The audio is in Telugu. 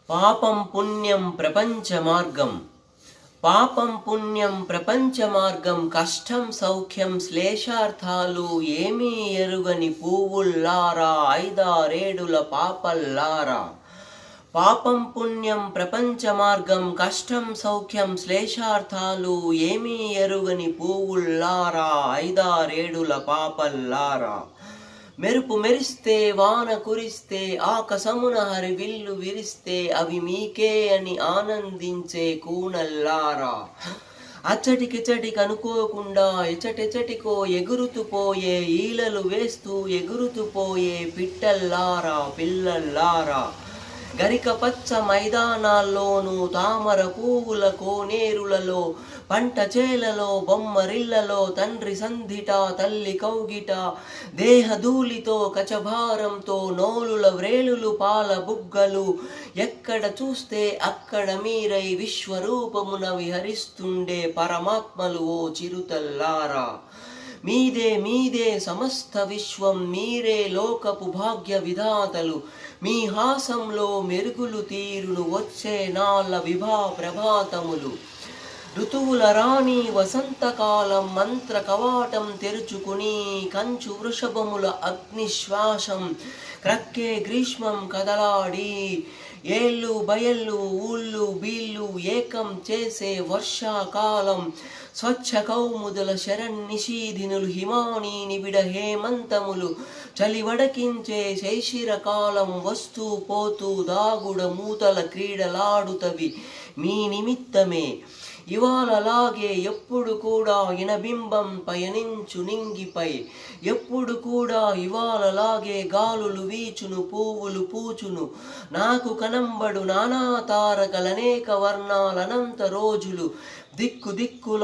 పాపం పుణ్యం ప్రపంచ మార్గం. పాపం పుణ్యం ప్రపంచ మార్గం, కష్టం సౌఖ్యం శ్లేషార్థాలు ఏమీ ఎరుగని పువ్వుల్లారా, ఐదారేడుల పాపల్లారా. పాపం పుణ్యం ప్రపంచ మార్గం, కష్టం సౌఖ్యం శ్లేషార్థాలు ఏమీ ఎరుగని పువ్వుల్లారా, ఐదారేడుల పాపల్లారా. మెరుపు మెరిస్తే వాన కురిస్తే, ఆకాశమున హరివిల్లు విరిస్తే, అవి మీకే అని ఆనందించే కూనల్లారా. అచ్చటికిచ్చటికి అనుకోకుండా ఎచటెచటికో ఎగురుతూ పోయే, ఈలలు వేస్తూ ఎగురుతూ పోయే పిట్టల్లారా, పిల్లల్లారా. గరిక పచ్చ మైదానాల్లోనూ, తామర పువ్వుల కోనేరులలో, పంట చేలలో, బొమ్మరిల్లలో, తండ్రి సంధిట తల్లి కౌగిట, దేహధూళితో కచభారంతో, నోలుల వ్రేలులు పాల బుగ్గలు, ఎక్కడ చూస్తే అక్కడ మీరై విశ్వరూపమున విహరిస్తుండే పరమాత్మలు ఓ చిరుతల్లారా. మీదే మీదే సమస్త విశ్వం, మీరే లోకపు భాగ్య విధాతలు. మీ హాసంలో మెరుగులు తీరును వచ్చే నాళ్ళ విభా ప్రభాతములు. ఋతువుల రాణి వసంతకాలం మంత్ర కవాటం తెరుచుకుని, కంచు వృషభముల అగ్నిశ్వాసం క్రక్కే గ్రీష్మం కదలాడి, ఏళ్ళు బయళ్ళు ఊళ్ళు బీళ్ళు ఏకం చేసే వర్షాకాలం. స్వచ్ఛ కౌముదుల శరణ్నిషీధినులు, హిమానీ నిబిడ హేమంతములు, చలి వడకించే శైశిరకాలం. వస్తూ పోతూ దాగుడ మూతల క్రీడలాడుతవి మీ నిమిత్తమే. ఇవాళలాగే ఎప్పుడు కూడా ఇనబింబం పయనించు నింగిపై, ఎప్పుడు కూడా ఇవాళలాగే గాలులు వీచును, పువ్వులు పూచును. నాకు కనంబడు నానా తారకలనేక వర్ణాలనంత రోజులు, దిక్కు దిక్కుల